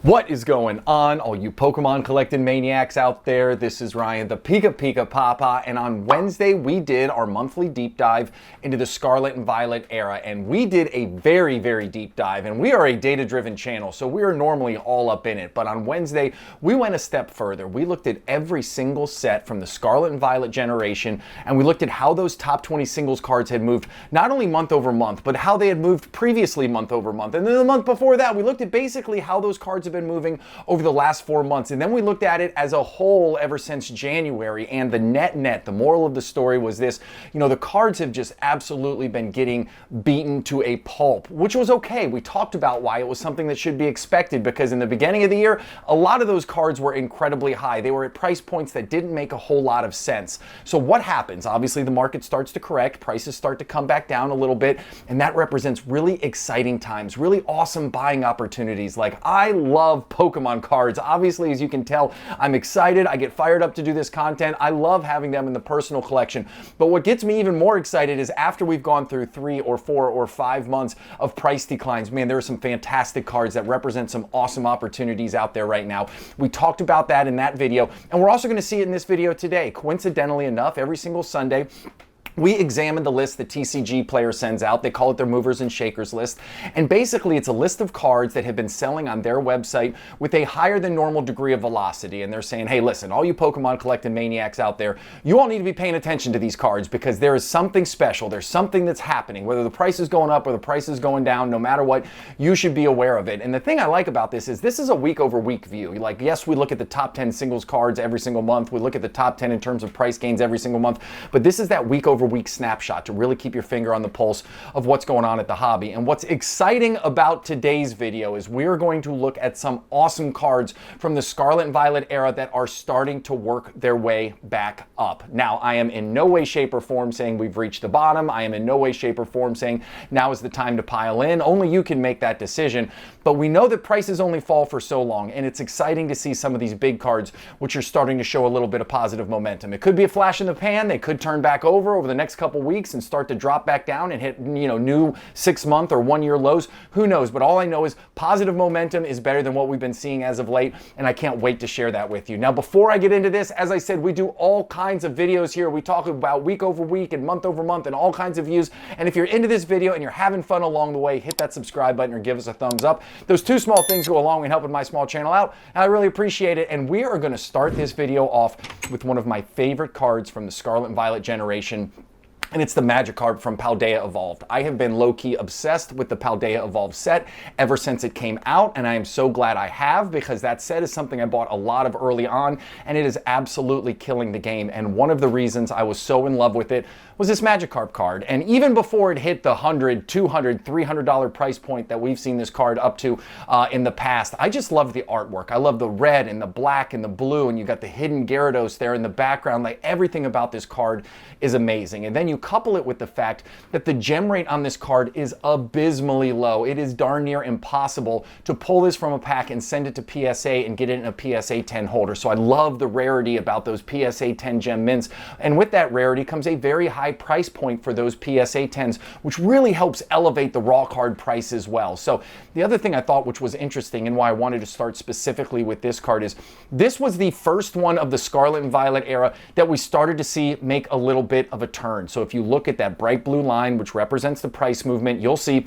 What is going on, all you Pokemon collecting maniacs out there? This is Ryan, the Pika Papa, and on Wednesday we did our monthly deep dive into the Scarlet and Violet era, and we did a very deep dive, and we are a data-driven channel, so we are normally all up in it, but on Wednesday we went a step further. We looked at every single set from the Scarlet and Violet generation, and we looked at how those top 20 singles cards had moved, not only month over month, but how they had moved previously month over month, and then the month before that we looked at basically how those cards have been moving over the last 4 months, and then we looked at it as a whole ever since January. And the net, the moral of the story was this: the cards have just absolutely been getting beaten to a pulp, which was okay. We talked about why it was something that should be expected, because in the beginning of the year a lot of those cards were incredibly high. They were at price points that didn't make a whole lot of sense. So what happens? Obviously the market starts to correct, prices start to come back down a little bit, and that represents really exciting times, really awesome buying opportunities. Like, I love Pokemon cards. Obviously, as you can tell, I'm excited. I get fired up to do this content. I love having them in the personal collection. But what gets me even more excited is after we've gone through 3 or 4 or 5 months of price declines, man, there are some fantastic cards that represent some awesome opportunities out there right now. We talked about that in that video, and we're also going to see it in this video today. Coincidentally enough, every single Sunday, we examine the list that TCG Player sends out. They call it their movers and shakers list. And basically it's a list of cards that have been selling on their website with a higher than normal degree of velocity. And they're saying, hey, listen, all you Pokemon collecting maniacs out there, you all need to be paying attention to these cards, because there is something special. There's something that's happening. Whether the price is going up or the price is going down, no matter what, you should be aware of it. And the thing I like about this is this is a week over week view. Like, yes, we look at the top 10 singles cards every single month. We look at the top 10 in terms of price gains every single month. But this is that week over week snapshot to really keep your finger on the pulse of what's going on at the hobby. And what's exciting about today's video is we're going to look at some awesome cards from the Scarlet and Violet era that are starting to work their way back up. Now, I am in no way, shape, or form saying we've reached the bottom. I am in no way, shape, or form saying now is the time to pile in. Only you can make that decision. But we know that prices only fall for so long, and it's exciting to see some of these big cards which are starting to show a little bit of positive momentum. It could be a flash in the pan. They could turn back over the next couple weeks and start to drop back down and hit new 6-month or 1-year lows. Who knows? But all I know is positive momentum is better than what we've been seeing as of late, and I can't wait to share that with you. Now, before I get into this, as I said, we do all kinds of videos here. We talk about week over week and month over month and all kinds of views. And if you're into this video and you're having fun along the way, hit that subscribe button or give us a thumbs up. Those 2 small things go a long way in helping my small channel out, and I really appreciate it. And we are going to start this video off with one of my favorite cards from the Scarlet and Violet generation, and it's the Magikarp from Paldea Evolved. I have been low-key obsessed with the Paldea Evolved set ever since it came out, and I am so glad I have, because that set is something I bought a lot of early on, and it is absolutely killing the game. And one of the reasons I was so in love with it was this Magikarp card. And even before it hit the $100, $200, $300 price point that we've seen this card up to in the past, I just love the artwork. I love the red and the black and the blue, and you got the hidden Gyarados there in the background. Like, everything about this card is amazing. And then you couple it with the fact that the gem rate on this card is abysmally low. It is darn near impossible to pull this from a pack and send it to PSA and get it in a PSA 10 holder. So I love the rarity about those PSA 10 gem mints. And with that rarity comes a very high price point for those PSA 10s, which really helps elevate the raw card price as well. So the other thing I thought which was interesting, and why I wanted to start specifically with this card, is this was the first one of the Scarlet and Violet era that we started to see make a little bit of a turn. So if you look at that bright blue line, which represents the price movement, you'll see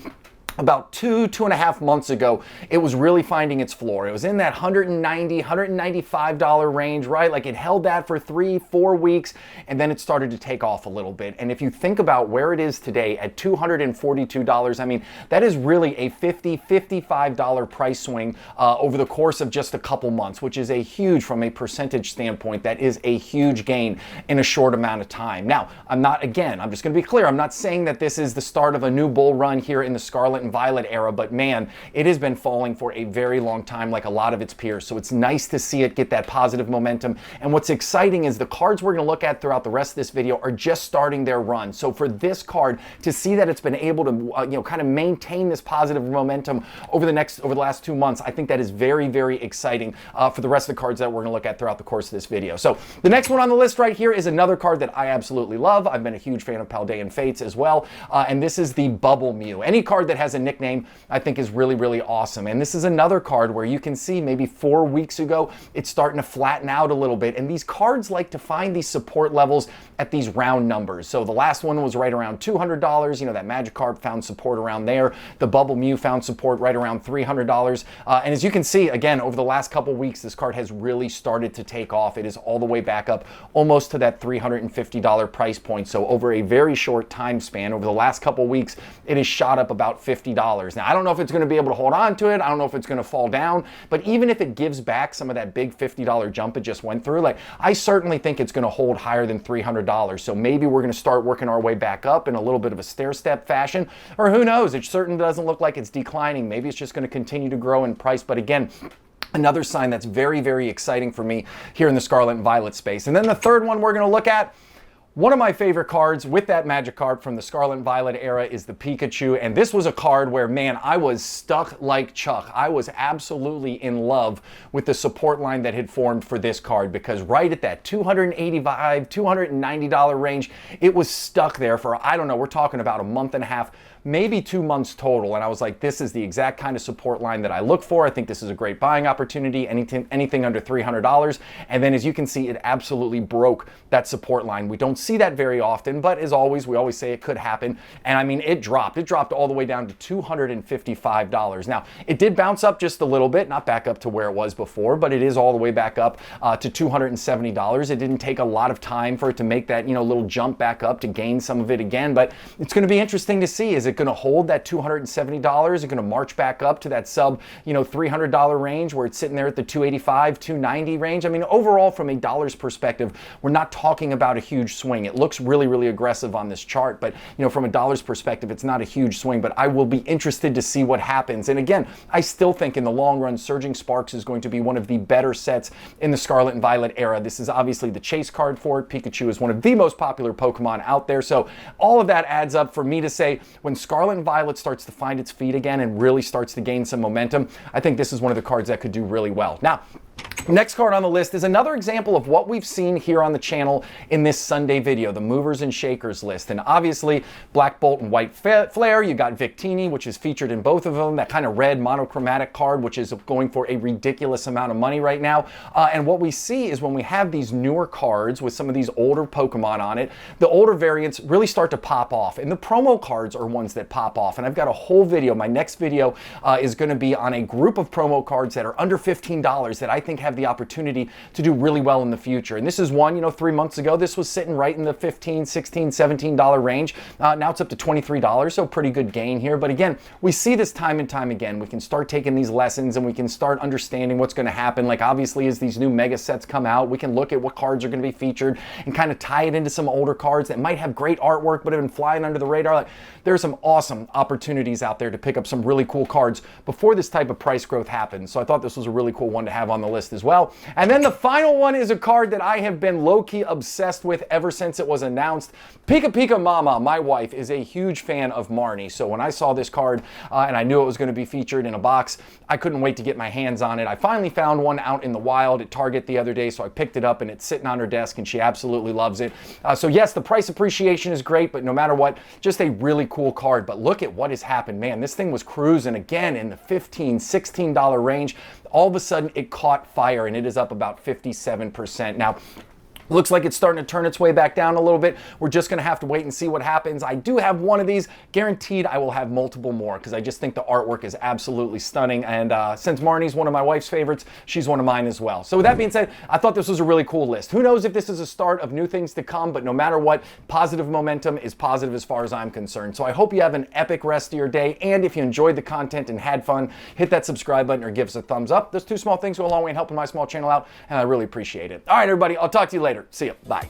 about 2.5 months ago, it was really finding its floor. It was in that $190, $195 range, right? Like, it held that for 3-4 weeks, and then it started to take off a little bit. And if you think about where it is today at $242, I mean, that is really a $50, $55 price swing over the course of just a couple months, which is a huge, from a percentage standpoint, that is a huge gain in a short amount of time. Now, I'm just going to be clear, I'm not saying that this is the start of a new bull run here in the Scarlet and Violet era, but man, it has been falling for a very long time, like a lot of its peers. So it's nice to see it get that positive momentum. And what's exciting is the cards we're going to look at throughout the rest of this video are just starting their run. So for this card to see that it's been able to kind of maintain this positive momentum over the last 2 months, I think that is very exciting for the rest of the cards that we're going to look at throughout the course of this video. So the next one on the list right here is another card that I absolutely love. I've been a huge fan of Paldean Fates as well, and this is the Bubble Mew. Any card that has has a nickname, I think is really, really awesome. And this is another card where you can see maybe 4 weeks ago, it's starting to flatten out a little bit. And these cards like to find these support levels at these round numbers. So the last one was right around $200. You know, that Magikarp found support around there. The Bubble Mew found support right around $300. And as you can see, again, over the last couple weeks, this card has really started to take off. It is all the way back up almost to that $350 price point. So over a very short time span, over the last couple weeks, it has shot up about $50. Now, I don't know if it's going to be able to hold on to it. I don't know if it's going to fall down. But even if it gives back some of that big $50 jump it just went through, like, I certainly think it's going to hold higher than $300. So maybe we're going to start working our way back up in a little bit of a stair-step fashion. Or who knows? It certainly doesn't look like it's declining. Maybe it's just going to continue to grow in price. But again, another sign that's very, very exciting for me here in the Scarlet and Violet space. And then the third one we're going to look at, one of my favorite cards with that Magikarp from the Scarlet and Violet era, is the Pikachu. And this was a card where, man, I was stuck like Chuck. I was absolutely in love with the support line that had formed for this card, because right at that $285, $290 range, it was stuck there for, I don't know, we're talking about a month and a half, maybe 2 months total. And I was like, this is the exact kind of support line that I look for. I think this is a great buying opportunity, anything under $300. And then as you can see, it absolutely broke that support line. We don't see that very often, but as always, we always say it could happen. And I mean, it dropped all the way down to $255. Now, it did bounce up just a little bit, not back up to where it was before, but it is all the way back up to $270. It didn't take a lot of time for it to make that, little jump back up to gain some of it again, but it's going to be interesting to see. Is it going to hold that $270? Is it going to march back up to that sub, $300 range where it's sitting there at the $285, $290 range? I mean, overall, from a dollars perspective, we're not talking about a huge swing. It looks really, really aggressive on this chart, but from a dollars perspective, it's not a huge swing. But I will be interested to see what happens. And again, I still think in the long run, Surging Sparks is going to be one of the better sets in the Scarlet and Violet era. This is obviously the chase card for it. Pikachu is one of the most popular Pokemon out there. So all of that adds up for me to say, when Scarlet and Violet starts to find its feet again and really starts to gain some momentum, I think this is one of the cards that could do really well. Now, next card on the list is another example of what we've seen here on the channel in this Sunday video, the movers and shakers list. And obviously, Black Bolt and White Flare, you got Victini, which is featured in both of them, that kind of red monochromatic card, which is going for a ridiculous amount of money right now. And what we see is when we have these newer cards with some of these older Pokemon on it, the older variants really start to pop off. And the promo cards are ones that pop off. And I've got a whole video. My next video is going to be on a group of promo cards that are under $15 that I think have the opportunity to do really well in the future. And this is one, 3 months ago, this was sitting right in the $15, $16, $17 range. Now it's up to $23, so pretty good gain here. But again, we see this time and time again. We can start taking these lessons and we can start understanding what's going to happen. Like, obviously, as these new mega sets come out, we can look at what cards are going to be featured and kind of tie it into some older cards that might have great artwork but have been flying under the radar. Like, there's some awesome opportunities out there to pick up some really cool cards before this type of price growth happens. So I thought this was a really cool one to have on the list as well. And then the final one is a card that I have been low-key obsessed with ever since it was announced. Pika Pika Mama, my wife, is a huge fan of Marnie. So when I saw this card and I knew it was going to be featured in a box, I couldn't wait to get my hands on it. I finally found one out in the wild at Target the other day, so I picked it up and it's sitting on her desk and she absolutely loves it. So yes, the price appreciation is great, but no matter what, just a really cool card. But look at what has happened. Man, this thing was cruising again in the $15, $16 range. All of a sudden, it caught fire and it is up about 57%. Now, looks like it's starting to turn its way back down a little bit. We're just going to have to wait and see what happens. I do have one of these. Guaranteed I will have multiple more because I just think the artwork is absolutely stunning. And since Marnie's one of my wife's favorites, she's one of mine as well. So with that being said, I thought this was a really cool list. Who knows if this is a start of new things to come, but no matter what, positive momentum is positive as far as I'm concerned. So I hope you have an epic rest of your day. And if you enjoyed the content and had fun, hit that subscribe button or give us a thumbs up. Those two small things go a long way in helping my small channel out, and I really appreciate it. All right, everybody, I'll talk to you later. See ya. Bye.